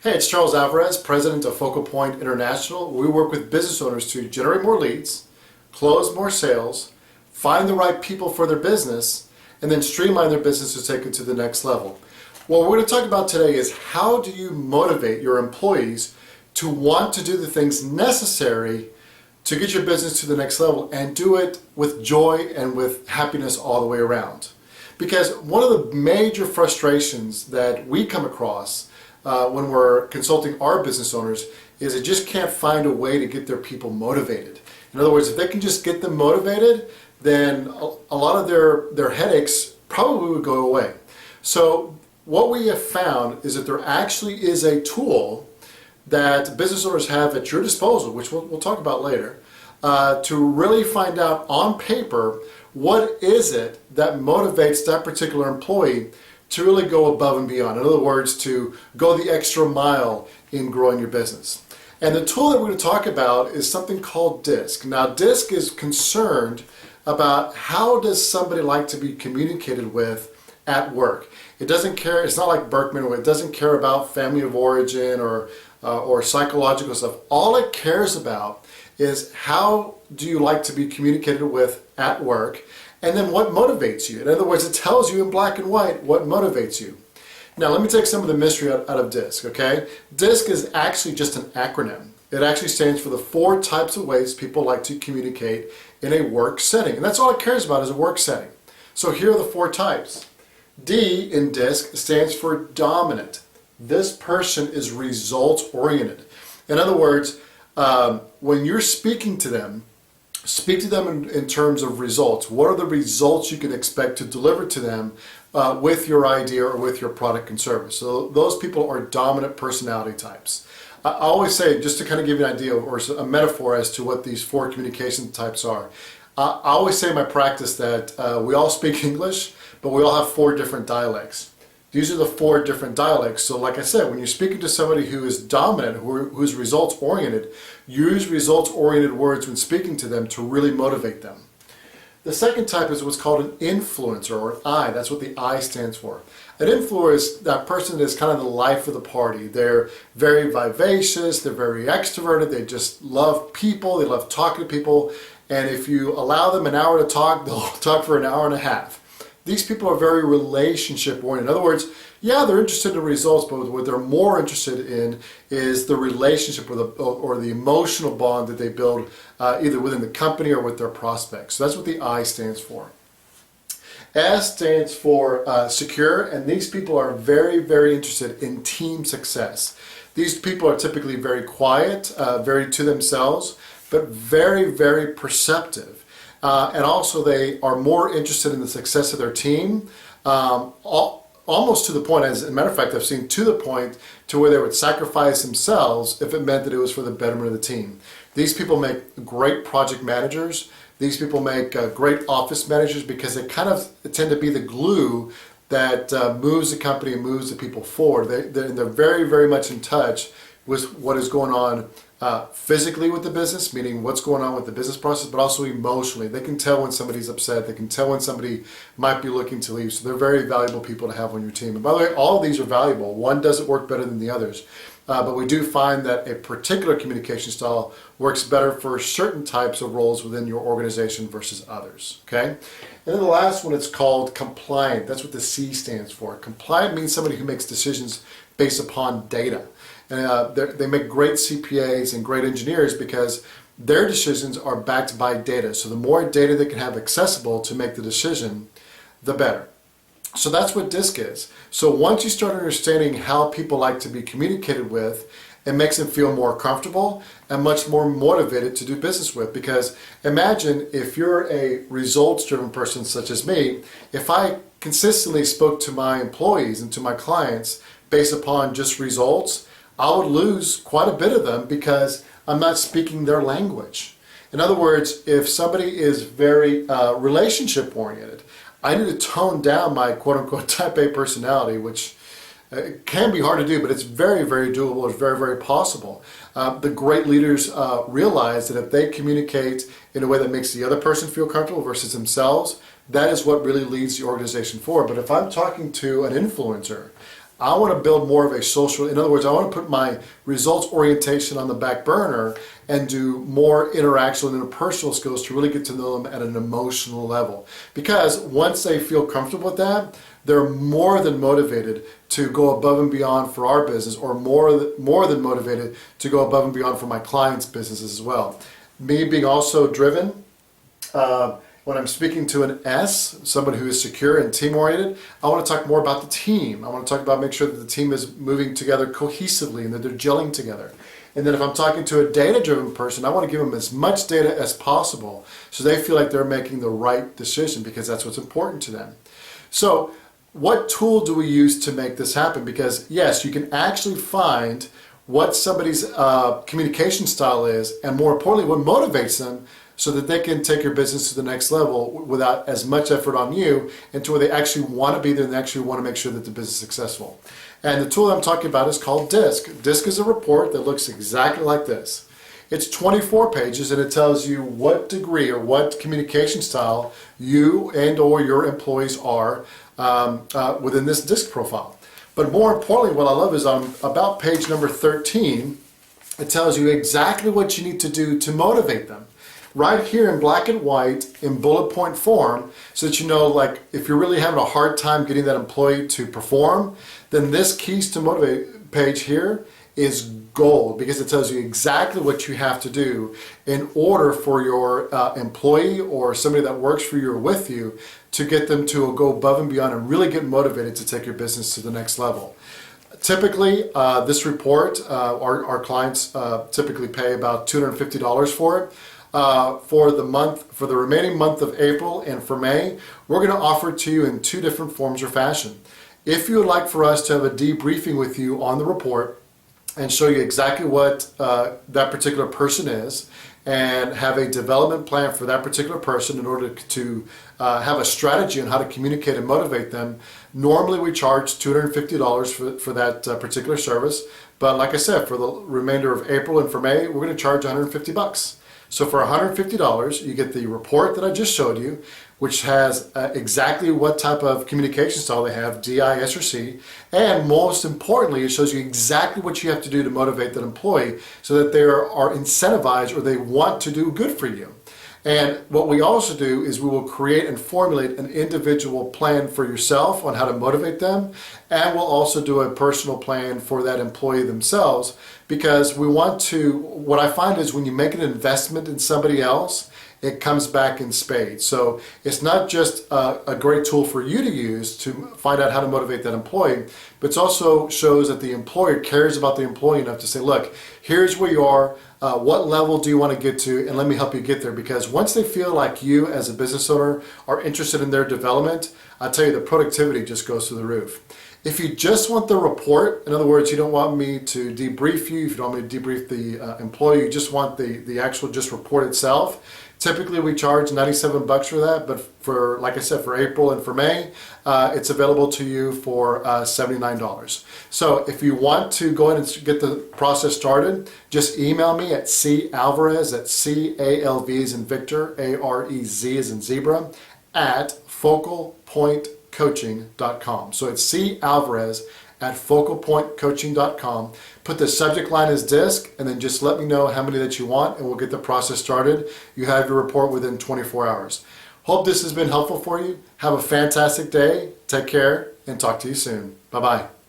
Hey, it's Charles Alvarez, president of Focal Point International. We work with business owners to generate more leads, close more sales, find the right people for their business, and then streamline their business to take it to the next level. What we're going to talk about today is how do you motivate your employees to want to do the things necessary to get your business to the next level and do it with joy and with happiness all the way around. Because one of the major frustrations that we come across when we're consulting our business owners is they just can't find a way to get their people motivated. In other words, if they can just get them motivated, then a lot of their headaches probably would go away. So what we have found is that there actually is a tool that business owners have at your disposal, which we'll talk about later, to really find out on paper what is it that motivates that particular employee to really go above and beyond. In other words, to go the extra mile in growing your business. And the tool that we're going to talk about is something called DISC. Now, DISC is concerned about how does somebody like to be communicated with at work. It doesn't care, it's not like Berkman, where it doesn't care about family of origin or psychological stuff. All it cares about is how do you like to be communicated with at work, and then what motivates you. In other words, it tells you in black and white what motivates you. Now let me take some of the mystery out of DISC, okay? DISC is actually just an acronym. It actually stands for the 4 types of ways people like to communicate in a work setting. And that's all it cares about is a work setting. So here are the 4 types. D in DISC stands for dominant. This person is results oriented. In other words, when you're speaking to them, speak to them in terms of results. What are the results you can expect to deliver to them with your idea or with your product and service? So those people are dominant personality types. I always say, just to kind of give you an idea or a metaphor as to what these 4 communication types are, I always say in my practice that we all speak English, but we all have 4 different dialects. These are the 4 different dialects. So like I said, when you're speaking to somebody who is dominant, who's results oriented, use results oriented words when speaking to them to really motivate them. The second type is what's called an influencer, or an I. That's what the I stands for. An influencer is that person that is kind of the life of the party. They're very vivacious, they're very extroverted, they just love people, they love talking to people, and if you allow them an hour to talk, they'll talk for an hour and a half. These people are very relationship oriented. In other words, yeah, they're interested in results, but what they're more interested in is the relationship or the emotional bond that they build either within the company or with their prospects. So that's what the I stands for. S stands for secure, and these people are very, very interested in team success. These people are typically very quiet, very to themselves, but very, very perceptive. And also they are more interested in the success of their team, almost to the point, as a matter of fact, I've seen to the point to where they would sacrifice themselves if it meant that it was for the betterment of the team. These people make great project managers. These people make great office managers because they kind of tend to be the glue that moves the company and moves the people forward. They're very, very much in touch with what is going on physically with the business, meaning what's going on with the business process, but also emotionally. They can tell when somebody's upset. They can tell when somebody might be looking to leave. So they're very valuable people to have on your team. And by the way, all of these are valuable. One doesn't work better than the others. But we do find that a particular communication style works better for certain types of roles within your organization versus others. Okay? And then the last one is called compliant. That's what the C stands for. Compliant means somebody who makes decisions based upon data. And they make great CPAs and great engineers because their decisions are backed by data. So the more data they can have accessible to make the decision, the better. So that's what DISC is. So once you start understanding how people like to be communicated with, it makes them feel more comfortable and much more motivated to do business with. Because imagine if you're a results-driven person such as me, if I consistently spoke to my employees and to my clients based upon just results, I would lose quite a bit of them because I'm not speaking their language. In other words, if somebody is very relationship oriented, I need to tone down my quote-unquote type A personality, which can be hard to do, but it's very, very doable. It's very, very possible. The great leaders realize that if they communicate in a way that makes the other person feel comfortable versus themselves, that is what really leads the organization forward. But if I'm talking to an influencer, I want to build more of a social, in other words, I want to put my results orientation on the back burner and do more interaction and interpersonal skills to really get to know them at an emotional level. Because once they feel comfortable with that, they're more than motivated to go above and beyond for our business, or more than motivated to go above and beyond for my clients' businesses as well. Me being also driven, when I'm speaking to an S, somebody who is secure and team-oriented, I want to talk more about the team. I want to talk about make sure that the team is moving together cohesively and that they're gelling together. And then if I'm talking to a data-driven person, I want to give them as much data as possible so they feel like they're making the right decision, because that's what's important to them. So what tool do we use to make this happen? Because yes, you can actually find what somebody's communication style is, and more importantly, what motivates them, so that they can take your business to the next level without as much effort on you, and to where they actually want to be there and they actually want to make sure that the business is successful. And the tool I'm talking about is called DISC. DISC is a report that looks exactly like this. It's 24 pages, and it tells you what degree or what communication style you and or your employees are within this DISC profile. But more importantly, what I love is on about page number 13, it tells you exactly what you need to do to motivate them. Right here in black and white in bullet point form, so that you know, like, if you're really having a hard time getting that employee to perform, then this Keys to Motivate page here is gold, because it tells you exactly what you have to do in order for your employee or somebody that works for you or with you to get them to go above and beyond and really get motivated to take your business to the next level. Typically, this report, our clients typically pay about $250 for it. For the remaining month of April and for May, we're going to offer it to you in two different forms or fashion. If you would like for us to have a debriefing with you on the report and show you exactly what that particular person is, and have a development plan for that particular person in order to have a strategy on how to communicate and motivate them, normally we charge $250 for that particular service. But like I said, for the remainder of April and for May, we're going to charge $150. So for $150, you get the report that I just showed you, which has exactly what type of communication style they have, DI, S, or C, and most importantly, it shows you exactly what you have to do to motivate that employee so that they are incentivized or they want to do good for you. And what we also do is we will create and formulate an individual plan for yourself on how to motivate them, and we'll also do a personal plan for that employee themselves, because we want to, what I find is when you make an investment in somebody else, it comes back in spades. So it's not just a great tool for you to use to find out how to motivate that employee, but it also shows that the employer cares about the employee enough to say, look, here's where you are, what level do you want to get to, and let me help you get there. Because once they feel like you as a business owner are interested in their development, I tell you, the productivity just goes through the roof. If you just want the report, in other words, you don't want me to debrief you, if you don't want me to debrief the employee, you just want the actual just report itself, typically we charge $97 for that, but for, like I said, for April and for May, it's available to you for $79. So if you want to go ahead and get the process started, just email me at calvarez, at C-A-L-V as in Victor, A-R-E-Z as in zebra, at focalpointcoaching.com. So it's calvarez at focalpointcoaching.com. Put the subject line as DISC, and then just let me know how many that you want, and we'll get the process started. You have your report within 24 hours. Hope this has been helpful for you. Have a fantastic day. Take care, and talk to you soon. Bye-bye.